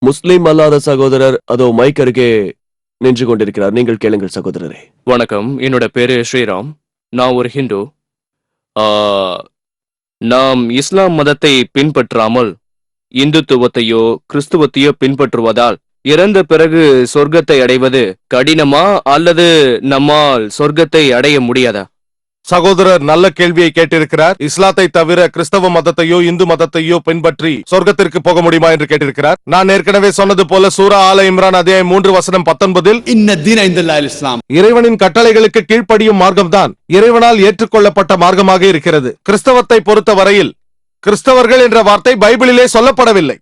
முஸ்லிம் அல்லாத சகோதரர் அதோ மைக் அருகே நின்று கொண்டிருக்கிறார். நீங்கள் கேளுங்கள் சகோதரரே. வணக்கம், என்னோட பேரு ஸ்ரீராம். நான் ஒரு ஹிந்து. நாம் இஸ்லாம் மதத்தை பின்பற்றாமல் இந்துத்துவத்தையோ கிறிஸ்துவத்தையோ பின்பற்றுவதால் இறந்த பிறகு சொர்க்கத்தை அடைவது கடினமா அல்லது நம்மால் சொர்க்கத்தை அடைய முடியாதா? சகோதரர் நல்ல கேள்வியை கேட்டிருக்கிறார். இஸ்லாத்தை தவிர கிறிஸ்தவ மதத்தையோ இந்து மதத்தையோ பின்பற்றி சொர்க்கத்திற்கு போக முடியுமா என்று கேட்டிருக்கிறார். நான் ஏற்கனவே சொன்னது போல சூரா ஆல இம்ரான் அத்தியாயம் 3:19 இறைவனின் கட்டளைகளுக்கு கீழ்ப்படியும் மார்க்கம்தான் இறைவனால் ஏற்றுக்கொள்ளப்பட்ட மார்க்கமாக இருக்கிறது. கிறிஸ்தவத்தை பொறுத்த வரையில் கிறிஸ்தவர்கள் என்ற வார்த்தை பைபிளிலே சொல்லப்படவில்லை.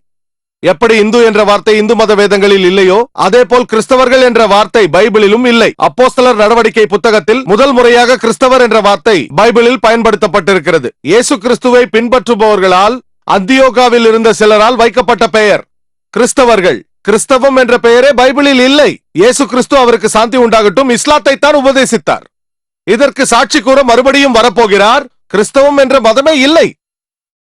எப்படி இந்து என்ற வார்த்தை இந்து மத வேதங்களில் இல்லையோ அதே போல் கிறிஸ்தவர்கள் என்ற வார்த்தை பைபிளிலும் இல்லை. அப்போஸ்தலர் நடவடிக்கை புத்தகத்தில் முதல் முறையாக கிறிஸ்தவர் என்ற வார்த்தை பைபிளில் பயன்படுத்தப்பட்டிருக்கிறது. இயேசு கிறிஸ்துவை பின்பற்றுபவர்களால் அந்தியோகாவில் இருந்த சிலரால் வைக்கப்பட்ட பெயர் கிறிஸ்தவர்கள். கிறிஸ்தவம் என்ற பெயரே பைபிளில் இல்லை. இயேசு கிறிஸ்து அவருக்கு சாந்தி உண்டாகட்டும் இஸ்லாத்தை தான் உபதேசித்தார். இதற்கு சாட்சி கூற மறுபடியும் வரப்போகிறார். கிறிஸ்தவம் என்ற மதமே இல்லை.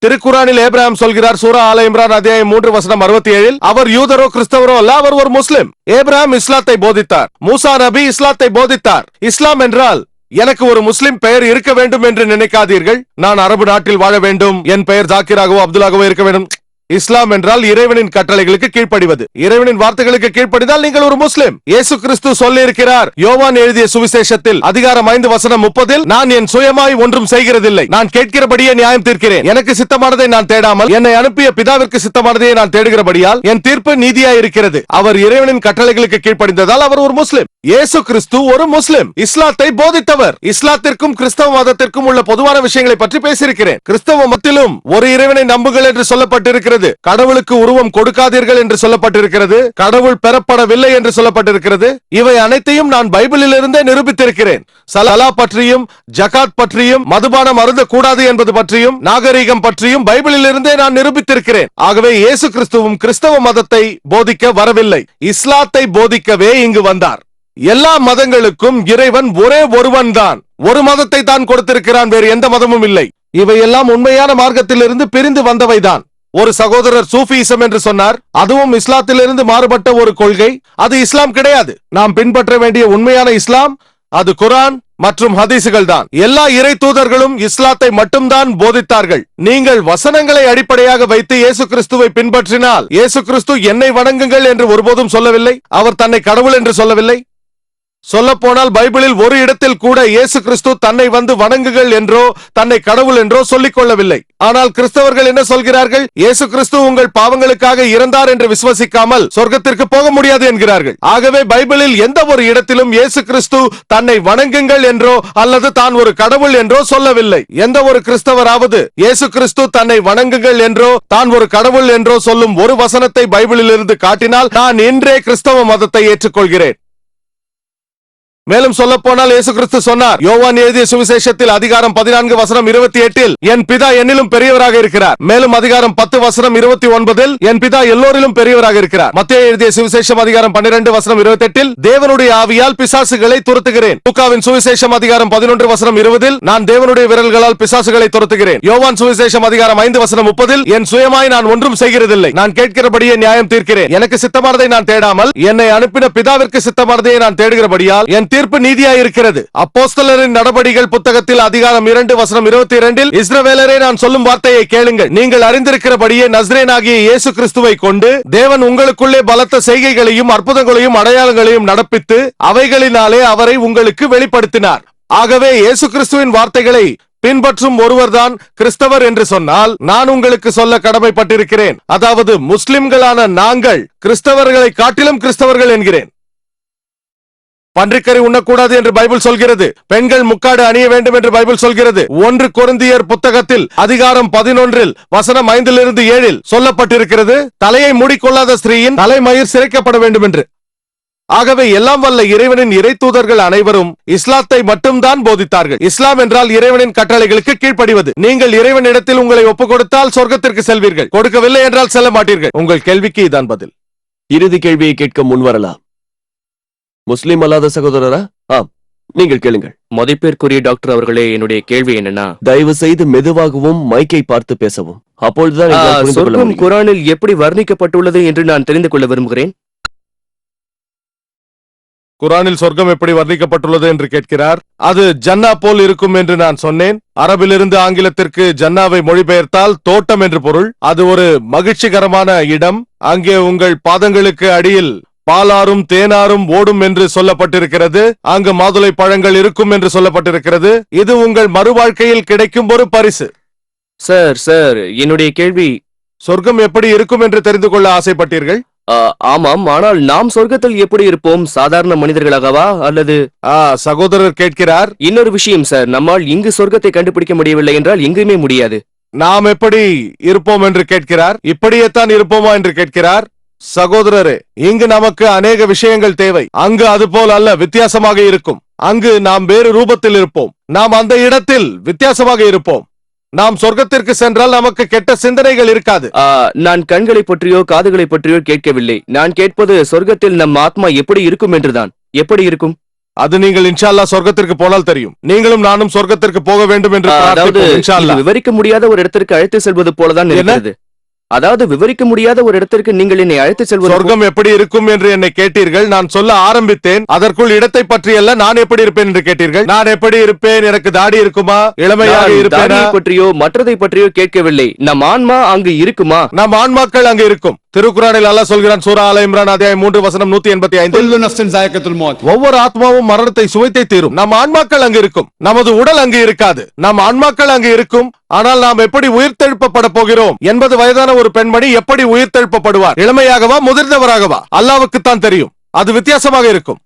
திருக்குரானில் ஏப்ரஹாம் சொல்கிறார், சூரா ஆல இம்ரான் அத்தியாயம் 3:67 அவர் யூதரோ கிறிஸ்தவரோ அல்ல, அவர் ஒரு முஸ்லிம். ஏப்ரஹாம் இஸ்லாத்தை போதித்தார். மூசா நபி இஸ்லாத்தை போதித்தார். இஸ்லாம் என்றால் எனக்கு ஒரு முஸ்லிம் பெயர் இருக்க வேண்டும் என்று நினைக்காதீர்கள். நான் அரபு நாட்டில் வாழ வேண்டும், என் பெயர் ஜாக்கிராகவோ அப்துல்லாகவோ இருக்க வேண்டும். இஸ்லாம் என்றால் இறைவனின் கட்டளைகளுக்கு கீழ்ப்படிவது. இறைவனின் வார்த்தைகளுக்கு கீழ்ப்படிந்தால் நீங்கள் ஒரு முஸ்லிம். இயேசு கிறிஸ்து சொல்லி இருக்கிறார் யோவான் எழுதிய சுவிசேஷத்தில் அதிகாரம் 5:30 நான் என் சுயமாய் ஒன்றும் செய்கிறதில்லை, நான் கேட்கிறபடியே நியாயம் தீர்க்கிறேன். எனக்கு சித்தமானதை நான் தேடாமல் என்னை அனுப்பிய பிதாவிற்கு சித்தமானதையே நான் தேடுகிறபடியால் என் தீர்ப்பு நீதியாய் இருக்கிறது. அவர் இறைவனின் கட்டளைகளுக்கு கீழ்ப்படிந்ததால் அவர் ஒரு முஸ்லிம். இயேசு கிறிஸ்து ஒரு முஸ்லிம், இஸ்லாத்தை போதித்தவர். இஸ்லாத்திற்கும் கிறிஸ்தவ மதத்திற்கும் உள்ள பொதுவான விஷயங்களை பற்றி பேசியிருக்கிறேன். கிறிஸ்தவ மதத்திலும் ஒரு இறைவனை நம்புங்கள் என்று சொல்லப்பட்டிருக்கிறது. கடவுளுக்கு உருவம் கொடுக்காதீர்கள் என்று சொல்லப்பட்டிருக்கிறது. கடவுள் பெறப்படவில்லை என்று சொல்லப்பட்டிருக்கிறது. இவை அனைத்தையும் நான் பைபிளில் இருந்தே நிரூபித்திருக்கிறேன். சலா பற்றியும் ஜகாத் பற்றியும் மதுபானம் அருந்த கூடாது என்பது பற்றியும் நாகரீகம் பற்றியும் பைபிளில் இருந்தே நான் நிரூபித்திருக்கிறேன். ஆகவே இயேசு கிறிஸ்துவும் கிறிஸ்தவ மதத்தை போதிக்க வரவில்லை, இஸ்லாத்தை போதிக்கவே இங்கு வந்தார். எல்லா மதங்களுக்கும் இறைவன் ஒரே ஒருவன் தான். ஒரு மதத்தை தான் கொடுத்திருக்கிறான், வேறு எந்த மதமும் இல்லை. இவையெல்லாம் உண்மையான மார்க்கத்திலிருந்து பிரிந்து வந்தவைதான். ஒரு சகோதரர் சூஃபிசம் என்று சொன்னார். அதுவும் இஸ்லாத்திலிருந்து மாறுபட்ட ஒரு கொள்கை. அது இஸ்லாம் கிடையாது. நாம் பின்பற்ற வேண்டிய உண்மையான இஸ்லாம் அது குர்ஆன் மற்றும் ஹதீசுகள் தான். எல்லா இறை தூதர்களும் இஸ்லாத்தை மட்டும்தான் போதித்தார்கள். நீங்கள் வசனங்களை அடிப்படையாக வைத்து இயேசு கிறிஸ்துவை பின்பற்றினால் இயேசு கிறிஸ்து என்னை வணங்குங்கள் என்று ஒருபோதும் சொல்லவில்லை. அவர் தன்னை கடவுள் என்று சொல்லவில்லை. சொல்ல போனால் பைபிளில் ஒரு இடத்தில் கூட இயேசு கிறிஸ்து தன்னை வந்து வணங்குகள் என்றோ தன்னை கடவுள் என்றோ சொல்லிக் கொள்ளவில்லை. ஆனால் கிறிஸ்தவர்கள் என்ன சொல்கிறார்கள்? இயேசு கிறிஸ்து உங்கள் பாவங்களுக்காக இறந்தார் என்று விசுவசிக்காமல் சொர்க்கத்திற்கு போக முடியாது என்கிறார்கள். ஆகவே பைபிளில் எந்த ஒரு இடத்திலும் இயேசு கிறிஸ்து தன்னை வணங்குங்கள் என்றோ அல்லது தான் ஒரு கடவுள் என்றோ சொல்லவில்லை. எந்த ஒரு கிறிஸ்தவராவது இயேசு கிறிஸ்து தன்னை வணங்குங்கள் என்றோ தான் ஒரு கடவுள் என்றோ சொல்லும் ஒரு வசனத்தை பைபிளில் இருந்து காட்டினால் நான் இன்றே கிறிஸ்தவ மதத்தை ஏற்றுக்கொள்கிறேன். மேலும் சொல்ல போனால் இயேசு கிறிஸ்து சொன்னார் யோவான் எழுதிய சுவிசேஷத்தில் அதிகாரம் 14:28 என் பிதா என்னிலும் பெரியவராக இருக்கிறார். மேலும் அதிகாரம் 10:29 என் பிதா எல்லோரிலும் பெரியவராக இருக்கிறார். மத்தேயு எழுதிய சுவிசேஷம் அதிகாரம் 12:28 தேவனுடைய ஆவியால் பிசாசுகளை துரத்துகிறேன். லூக்காவின் சுவிசேஷம் அதிகாரம் 11:20 நான் தேவனுடைய விரல்களால் பிசாசுகளை துரத்துகிறேன். யோவான் சுவிசேஷம் அதிகாரம் 5:30 என் சுயமாய் நான் ஒன்றும் செய்கிறதில்லை, நான் கேட்கிறபடியே நியாயம் தீர்க்கிறேன். எனக்கு சித்தமானதை நான் தேடாமல் என்னை அனுப்பின பிதாவிற்கு சித்தமானதையே நான் தேடுகிறபடியால் என் தீர்ப்பு நீதியாய் இருக்கிறது. அப்போஸ்தலரின் நடபடிகள் புத்தகத்தில் அதிகாரம் 2:22 இஸ்ரவேலரே நான் சொல்லும் வார்த்தையை கேளுங்கள், நீங்கள் அறிந்திருக்கிறபடியே நஸ்ரேனாகிய இயேசு கிறிஸ்துவை கொண்டு தேவன் உங்களுக்குள்ளே பலத்த செய்கைகளையும் அற்புதங்களையும் அடையாளங்களையும் நடப்பித்து அவைகளினாலே அவரை உங்களுக்கு வெளிப்படுத்தினார். ஆகவே இயேசு கிறிஸ்துவின் வார்த்தைகளை பின்பற்றும் ஒருவர்தான் கிறிஸ்தவர் என்று சொன்னால் நான் உங்களுக்கு சொல்ல கடமைப்பட்டிருக்கிறேன். அதாவது முஸ்லிம்களான நாங்கள் கிறிஸ்தவர்களை காட்டிலும் கிறிஸ்தவர்கள் என்கிறேன். பன்றிக்கறி உண்ணக்கூடாது என்று பைபிள் சொல்கிறது. பெண்கள் முக்காடு அணிய வேண்டும் என்று பைபிள் சொல்கிறது. 1 கொரிந்தியர் புத்தகத்தில் அதிகாரம் 11 வசனம் 5-7 சொல்லப்பட்டிருக்கிறது தலையை மூடிக்கொள்ளாத ஸ்திரீயின் தலைமயிர் சிரைக்கப்பட வேண்டும் என்று. ஆகவே எல்லாம் வல்ல இறைவனின் இறை தூதர்கள் அனைவரும் இஸ்லாத்தை மட்டும்தான் போதித்தார்கள். இஸ்லாம் என்றால் இறைவனின் கட்டளைகளுக்கு கீழ்ப்படிவது. நீங்கள் இறைவனிடத்தில் உங்களை ஒப்புக் கொடுத்தால் சொர்க்கத்திற்கு செல்வீர்கள், கொடுக்கவில்லை என்றால் செல்ல மாட்டீர்கள். உங்கள் கேள்விக்கு இதான் பதில். இறுதி கேள்வியை கேட்க முன்வரலாம். முஸ்லிம் அல்லாத சகோதரரா? ஆம். நீங்கள் கேளுங்கள். மதிப்பிற்குரிய டாக்டர் அவர்களே, என்னுடைய கேள்வி என்னன்னா, தயவு செய்து மெதுவாகவும் மைக்கை பார்த்து பேசவும். அப்பொழுதுதான் எங்களால் புரிந்து கொள்ள சொர்க்கம் முடியும். குரானில் எப்படி வர்ணிக்கப்பட்டுள்ளது என்று நான் தெரிந்து கொள்ள விரும்புகிறேன். குரானில் சொர்க்கம் எப்படி வர்ணிக்கப்பட்டுள்ளது என்று கேட்கிறார். அது ஜன்னா போல் இருக்கும் என்று நான் சொன்னேன். அரபிலிருந்து ஆங்கிலத்திற்கு ஜன்னாவை மொழிபெயர்த்தால் தோட்டம் என்று பொருள். அது ஒரு மகிழ்ச்சிகரமான இடம். அங்கே உங்கள் பாதங்களுக்கு அடியில் பாலாரும் தேனாரும் ஓடும் என்று சொல்லப்பட்டிருக்கிறது. அங்கு மாதுளை பழங்கள் இருக்கும் என்று சொல்லப்பட்டிருக்கிறது. இது உங்கள் மறுவாழ்க்கையில் கிடைக்கும் ஒரு பரிசு. சார், என்னுடைய கேள்வி, சொர்க்கம் எப்படி இருக்கும் என்று தெரிந்து கொள்ள ஆசைப்பட்டீர்கள்? ஆமாம், ஆனால் நாம் சொர்க்கத்தில் எப்படி இருப்போம்? சாதாரண மனிதர்களாகவா அல்லது? சகோதரர் கேட்கிறார். இன்னொரு விஷயம் சார், நம்மால் இங்கு சொர்க்கத்தை கண்டுபிடிக்க முடியவில்லை என்றால் எங்குமே முடியாது. நாம் எப்படி இருப்போம் என்று கேட்கிறார். இப்படியேத்தான் இருப்போமா என்று கேட்கிறார். சகோதரரே, இங்கு நமக்கு அநேக விஷயங்கள் தேவை. அங்கு அது போல் அல்ல, வித்தியாசமாக இருக்கும். அங்கு நாம் வேறு ரூபத்தில் இருப்போம். நாம் அந்த இடத்தில் வித்தியாசமாக இருப்போம். நாம் சொர்க்கத்திற்கு சென்றால் நமக்கு கெட்ட சிந்தனைகள் இருக்காது. நான் கண்களை பற்றியோ காதுகளை பற்றியோ கேட்கவில்லை. நான் கேட்பது சொர்க்கத்தில் நம் ஆத்மா எப்படி இருக்கும் என்றுதான். எப்படி இருக்கும்? அது நீங்கள் இன்ஷா அல்லாஹ் சொர்க்கத்திற்கு போனால் தெரியும். நீங்களும் நானும் சொர்க்கத்திற்கு போக வேண்டும் என்று அதாவது பிரார்த்திப்போம் இன்ஷா இது அல்லாஹ். விவரிக்க முடியாத ஒரு இடத்திற்கு அழைத்து செல்வது போலதான் இருக்கிறது. அதாவது விவரிக்க முடியாத ஒரு இடத்திற்கு நீங்கள் என்னை அழைத்து செல்வது சொர்க்கம் எப்படி இருக்கும் என்று என்னை கேட்டீர்கள். நான் சொல்ல ஆரம்பித்தேன். அதற்குள் இடத்தை பற்றி அல்ல, நான் எப்படி இருப்பேன் என்று கேட்டீர்கள். நான் எப்படி இருப்பேன்? எனக்கு தாடி இருக்குமா? இளமையாக நான் இருப்பேனா? தாடியை பற்றியோ மற்றதை பற்றியோ கேட்கவில்லை. நம் ஆன்மா அங்கு இருக்குமா? நம் ஆன்மாக்கள் அங்கு இருக்கும். திருக்குறானில் அல்லாஹ் சொல்கிறான், சூரா ஆல இம்ரான் அத்தியாயம் 3 வசனம் 185. குல்லு நஃப்ஸின் ஸாயிகத்துல் மௌத். ஒவ்வொரு ஆத்மாவும் மரணத்தை சுவைத்தே தீரும். நம் ஆன்மாக்கள் அங்கு இருக்கும். நமது உடல் அங்கு இருக்காது. நம் ஆன்மாக்கள் அங்கு இருக்கும். ஆனால் நாம் எப்படி உயிர்த்தெழுப்பப்பட போகிறோம்? 80 வயதான ஒரு பெண்மணி எப்படி உயிர்த்தெழுப்பப்படுவார்? இளமையாகவா முதிர்ந்தவராகவா? அல்லாஹ்வுக்குத்தான் தெரியும். அது வித்தியாசமாக இருக்கும்.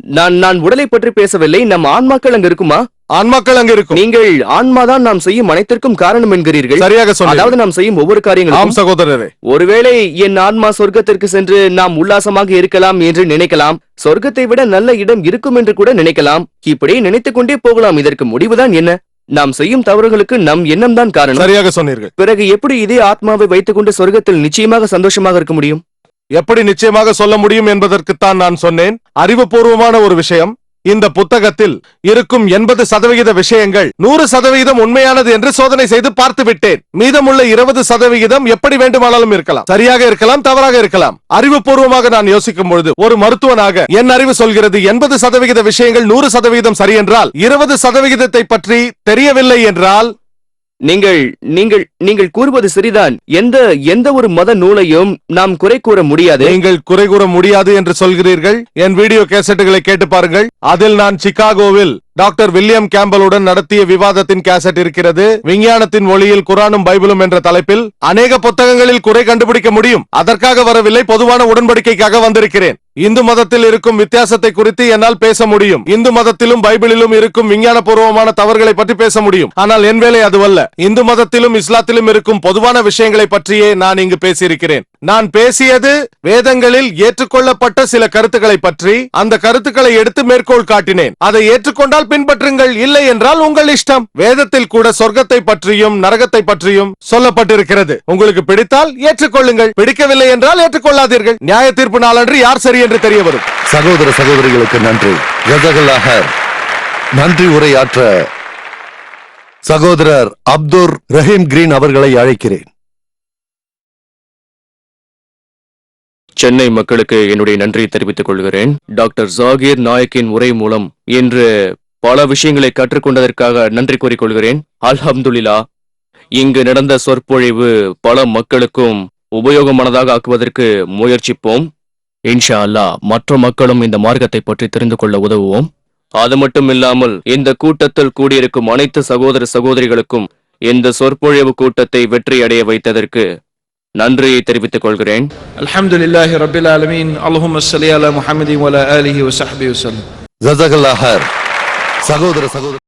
நான் உடலை பற்றி பேசவில்லை. நம் ஆன்மாக்கள் அங்கு இருக்குமா? ஆன்மாக்கள் அங்கு இருக்கும். நீங்கள் ஆன்மாதான் நாம் செய்யும் அனைத்திற்கும் காரணம் என்கிறீர்கள். சரியாக சொன்னீர்கள். அதாவது நாம் செய்யும் ஒவ்வொரு ஆம் காரியங்களும். சகோதரரே, ஒருவேளை என் ஆன்மா சொர்க்கத்திற்கு சென்று நாம் உல்லாசமாக இருக்கலாம் என்று நினைக்கலாம். சொர்க்கத்தை விட நல்ல இடம் இருக்கும் என்று கூட நினைக்கலாம். இப்படி நினைத்துக் கொண்டே போகலாம். இதற்கு முடிவுதான் என்ன? நாம் செய்யும் தவறுகளுக்கு நம் எண்ணம் தான் காரணம். சரியாக சொன்னீர்கள். பிறகு எப்படி இதே ஆத்மாவை வைத்துக் கொண்டு சொர்க்கத்தில் நிச்சயமாக சந்தோஷமாக இருக்க முடியும்? எப்படி நிச்சயமாக சொல்ல முடியும் என்பதற்குத்தான் நான் சொன்னேன். அறிவுபூர்வமான ஒரு விஷயம். இந்த புத்தகத்தில் இருக்கும் 80% விஷயங்கள் 100% உண்மையானது என்று சோதனை செய்து பார்த்து விட்டேன். மீதமுள்ள 20% எப்படி வேண்டுமானாலும் இருக்கலாம். சரியாக இருக்கலாம், தவறாக இருக்கலாம். அறிவுபூர்வமாக நான் யோசிக்கும் பொழுது ஒரு மருத்துவனாக என் அறிவு சொல்கிறது 80% விஷயங்கள் 100% சரி என்றால் 20% பற்றி தெரியவில்லை என்றால் நீங்கள் கூறுவது சரிதான். எந்த ஒரு மத நூலையும் நாம் குறை கூற முடியாது. நீங்கள் குறை கூற முடியாது என்று சொல்கிறீர்கள். என் வீடியோ கேசட்டுகளை கேட்டு பாருங்கள். அதில் நான் சிகாகோவில் டாக்டர் வில்லியம் கேம்பலுடன் நடத்திய விவாதத்தின் கேசட் இருக்கிறது. விஞ்ஞானத்தின் ஒளியில் குரானும் பைபிளும் என்ற தலைப்பில் அநேக புத்தகங்களில் குறை கண்டுபிடிக்க முடியும். அதற்காக வரவில்லை, பொதுவான உடன்படிக்கைக்காக வந்திருக்கிறேன். இந்து மதத்தில் இருக்கும் வித்தியாசத்தை குறித்து என்னால் பேச முடியும். இந்து மதத்திலும் பைபிளிலும் இருக்கும் விஞ்ஞானபூர்வமான தவறுகளை பற்றி பேச முடியும். ஆனால் என் வேலை அதுவல்ல. இந்து மதத்திலும் இஸ்லாத்திலும் இருக்கும் பொதுவான விஷயங்களை பற்றியே நான் இங்கு பேசியிருக்கிறேன். நான் பேசியது வேதங்களில் ஏற்றுக்கொள்ளப்பட்ட சில கருத்துக்களை பற்றி. அந்த கருத்துக்களை எடுத்து மேற்கோள் காட்டினேன். அதை ஏற்றுக்கொண்டால் பின்பற்றுங்கள், இல்லை என்றால் உங்கள் இஷ்டம். வேதத்தில் கூட சொர்க்கத்தை பற்றியும் நரகத்தை பற்றியும் சொல்லப்பட்டிருக்கிறது. உங்களுக்கு பிடித்தால் ஏற்றுக்கொள்ளுங்கள், பிடிக்கவில்லை என்றால் ஏற்றுக்கொள்ளாதீர்கள். நியாய தீர்ப்பு நாளன்று யார் சரி என்று தெரிய வரும். சகோதர சகோதரிகளுக்கு நன்றி. ஜஸாக்கல்லாஹ். நன்றி உரையாற்ற சகோதரர் அப்துர் ரஹீம் கிரீன் அவர்களை அழைக்கிறேன். சென்னை மக்களுக்கு என்னுடைய நன்றியை தெரிவித்துக் கொள்கிறேன். டாக்டர் ஜாகீர் நாயக்கின் உரை மூலம் இன்று பல விஷயங்களை கற்றுக்கொண்டதற்காக நன்றி கூறிக்கொள்கிறேன். அல்ஹம்துலில்லாஹ். இங்கு நடந்த சொற்பொழிவு பல மக்களுக்கும் உபயோகமானதாக ஆக்குவதற்கு முயற்சிப்போம். இன்ஷா அல்லாஹ் மற்ற மக்களும் இந்த மார்க்கத்தை பற்றி தெரிந்து கொள்ள உதவுவோம். அது மட்டும் இல்லாமல் இந்த கூட்டத்தில் கூடியிருக்கும் அனைத்து சகோதர சகோதரிகளுக்கும் இந்த சொற்பொழிவு கூட்டத்தை வெற்றி அடைய வைத்ததற்கு நன்றியை தெரிவித்துக் கொள்கிறேன். அல்ஹம்துலில்லாஹி ரப்பில் ஆலமீன். அல்லாஹும்ம ஸல்லி அலா முஹம்மதின் வ அலா ஆலிஹி வ ஸஹ்பிஹி வஸல்லம். ஜஸாக்கல்லாஹ். சகோதர சகோதரி